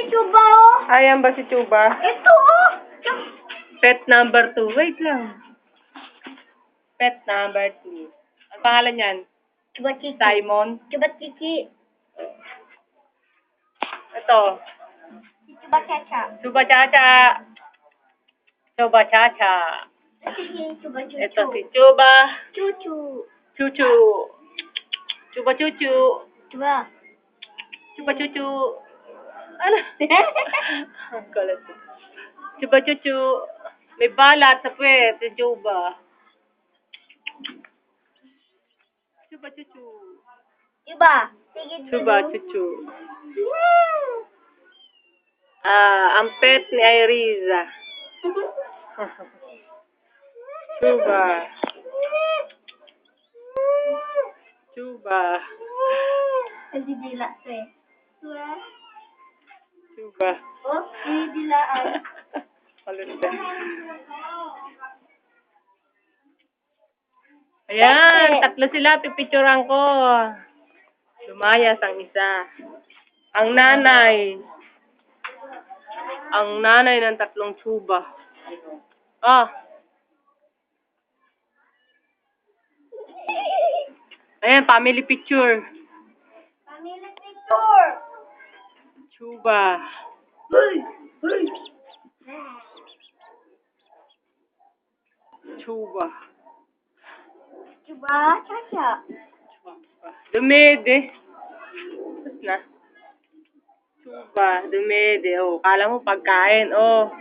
si Chuba, oh. Ayan ba si Chuba? Ito, oh. Pet number 2. Wait lang. Pet number 2. Ang pangalan niyan? Chuba Chichi. Simon. Chuba Chichi. Ito. Chuba Chacha. Chuba Chacha. Chuba Chacha. Chuba Chuchu. Ito si Chuba. Chuchu. Chuchu. Chuba Chuchu. Chuba. Chuba Chuchu. Ano? Ang kulit. Chuba Chuchu. May balat sa puwet. Si Chuba. Chuba Chuchu. Chuba. Sige, Chuba Chuchu. Ang pet ni Iriza. Chuba. Chuba. Hindi dila to eh. Chuba. Oh, hindi dilaan. Palutin. Ayan, tatlo sila, pipicturan ko. Lumayas ang isa. Ang nanay. Ang nanay ng tatlong Chuba. Ah. Ayan, family picture. Family picture. Chuba. Chuba. Chuba Chacha. Dumede. Tapos na. Chuba, dumede. Oh, kala mo pagkain. Oh.